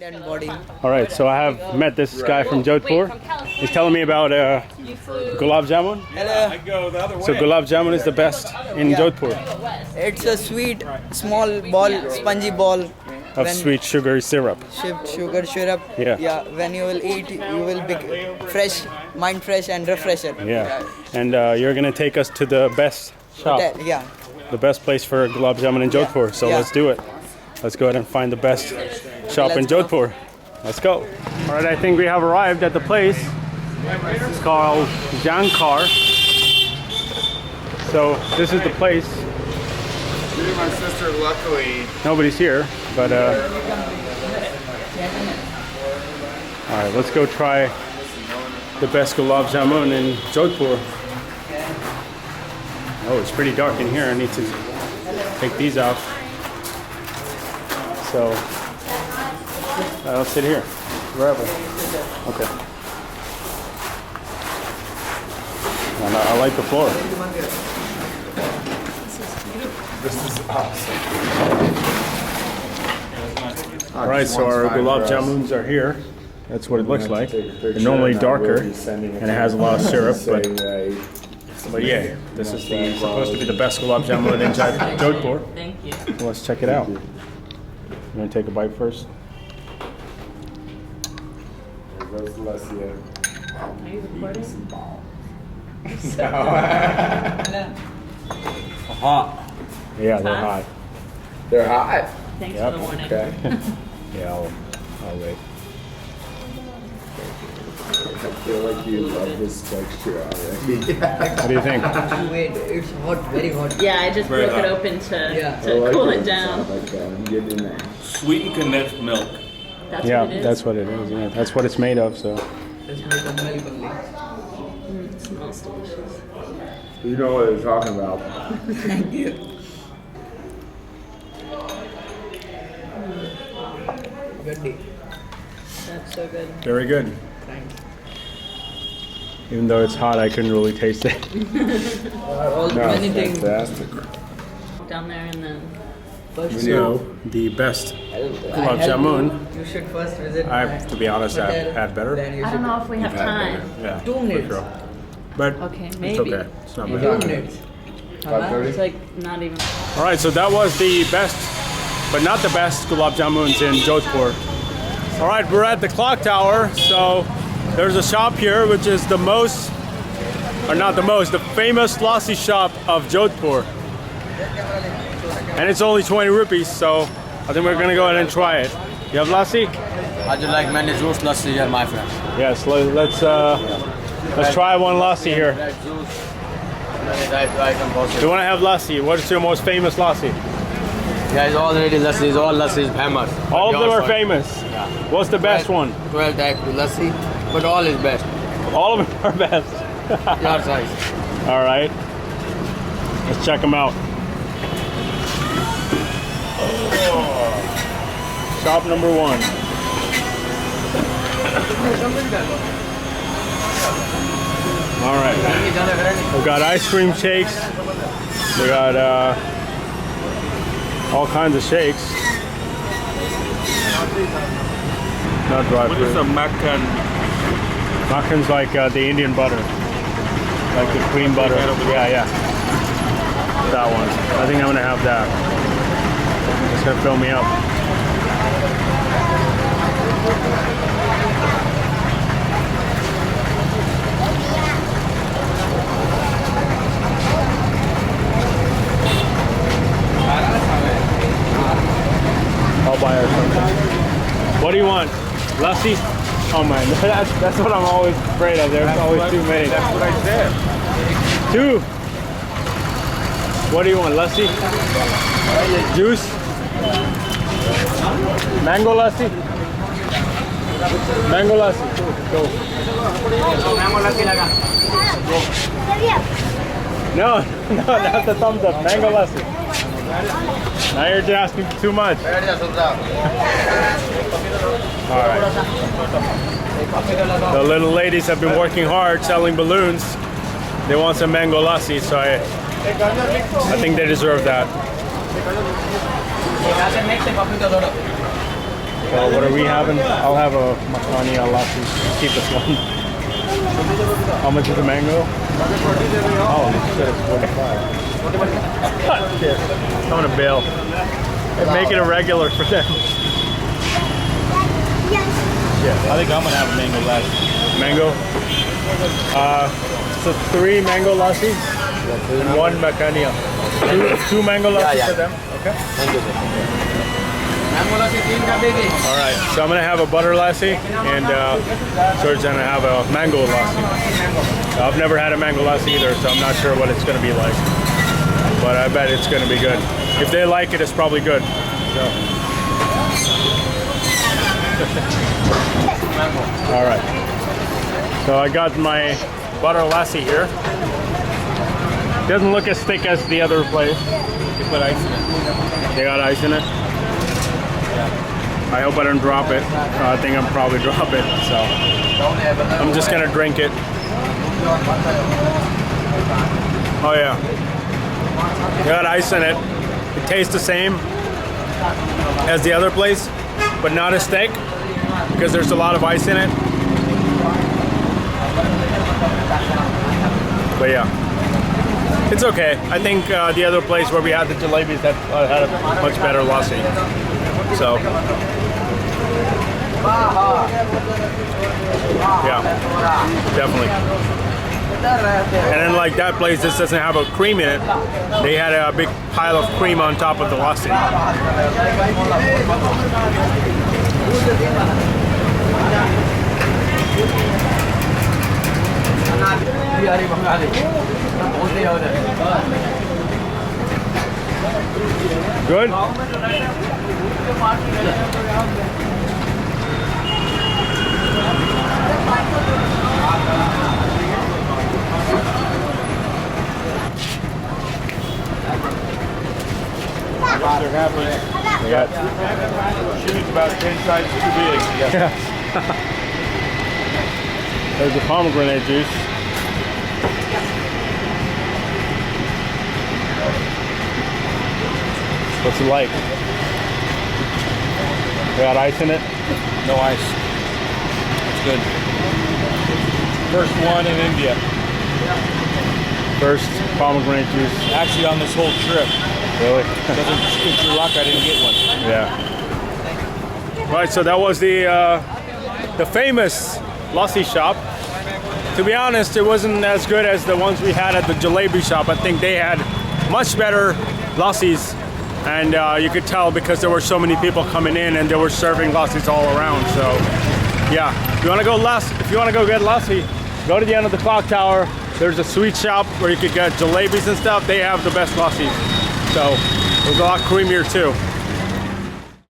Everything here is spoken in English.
and body. All right, so I have met this guy from Jodhpur. He's telling me about Gulab Jamun. Hello. So Gulab Jamun is the best in Jodhpur It's a sweet, small ball, spongy ball. of sweet sugary syrup. Sugar syrup. Yeah. When you will eat, you will be fresh, mind fresh and refreshed. Yeah, and you're gonna take us to the best shop, Yeah. the best place for Gulab Jamun in Jodhpur. So Yeah. let's do it. Let's go ahead and find the best shop in Let's go. Jodhpur. Let's go. All right, I think we have arrived at the place. It's called Jankar. So this is the place. Me and my sister, luckily. Nobody's here, but all right, let's go try the best Gulab Jamun in Jodhpur. Oh, it's pretty dark in here. I need to take these off. So I'll sit here, wherever. Okay. And I like the floor. This is awesome. All right, so our Gulab Jamuns are here. That's what it looks like. They're normally darker, and it has a lot of syrup, but yeah, this is supposed to be the best Gulab Jamun in Jodhpur. Thank you. Well, let's check it out. You want to take a bite first? There goes Lassi. Are you recording? Hot. Yeah, they're hot. They're hot. Thanks Yep. for the warning. Okay. Yeah, I'll wait. I feel like you love this texture already. What do you think? Wait, it's hot, very hot. Yeah, I just broke it open to, Yeah. to cool it down. Like that. I'm getting in there. Sweetened condensed milk. That's Yeah, what it is. that's what it is. Yeah, that's what it's made of. So Let's make a milk only. It smells delicious. You know what they're talking about. Thank you. Good day. That's so good. very good. Thanks. Even though it's hot, I couldn't really taste it. All No, many it's things. fantastic. Down there and then. First, So the best Gulab Jamun. You should first visit. To be honest, I've had better. Then you I don't should. know if we have time. Yeah, 2 minutes. sure. But Okay, it's maybe. okay. It's not Maybe. 2 bad. minutes. It's like not even. All right, so that was the best, but not the best Gulab Jamuns in Jodhpur. All right, we're at the clock tower. So there's a shop here, which is the most, or not the most, the famous lassi shop of Jodhpur. And it's only 20 rupees, so I think we're gonna go ahead and try it. You have lassi? How'd you like many juice lassi here, my friend? Yes, let's try one lassi here. Red juice, many item Do possible. you wanna have lassi? What's your most famous lassi? Guys, already lassi, all lassi is famous. All of them are Your famous. What's the best one? 12 type lassi, but all is best. All of them are best. Your size. All right, let's check them out. Shop number 1. All right, we've got ice cream shakes. We got all kinds of shakes. Not dry What is fruit. a makan? Makhan's like the Indian butter, like the cream butter. Yeah. That one. I think I'm gonna have that. It's gonna fill me up. I'll buy her something. What do you want? Lassi? Oh man, that's what I'm always afraid of. There's always too many. That's what I said. 2. What do you want? Lassi? Juice? Mango lassi? Mango lassi. Go. No, not the thumbs up. Mango lassi. Now you're just asking for too much. All right. The little ladies have been working hard selling balloons. They want some mango lassi, so I think they deserve that. So what are we having? I'll have a makhani lassi. Cheapest one. How much is the mango? Oh, shit, it's 45. Shit. I'm gonna bail. And make it a regular for them. I think I'm gonna have a mango lassi. Mango? So 3 mango lassi and 1 macania. Two mango lassi for them? Okay. Thank you, sir. Alright, so I'm gonna have a butter lassi and George's gonna have a mango lassi. I've never had a mango lassi either, so I'm not sure what it's gonna be like. But I bet it's gonna be good. If they like it, it's probably good. So. Alright. So I got my butter lassi here. Doesn't look as thick as the other place. They put ice in it. They got ice in it? I hope I don't drop it. I think I'll probably drop it, so I'm just gonna drink it. Oh yeah. They got ice in it. It tastes the same as the other place, but not as thick because there's a lot of ice in it. But yeah, it's okay. I think the other place where we had the jalebis had a much better lassi. So yeah, definitely. And then like that place just doesn't have a cream in it. They had a big pile of cream on top of the lassi. Good? They're having shoes about 10 sizes too big. Yeah. There's the pomegranate juice. What's it like? We got ice in it? No ice. It's good. First one in India. First pomegranate juice. Actually on this whole trip. Really? It's your luck I didn't get one. Yeah. Right, so that was the famous lassi shop. To be honest, it wasn't as good as the ones we had at the jalebi shop. I think they had much better lassis, and you could tell because there were so many people coming in and they were serving lassis all around. So yeah, if you want to go get lassi, go to the end of the clock tower. There's a sweet shop where you could get jalebis and stuff. They have the best lassis. So it was a lot creamier too.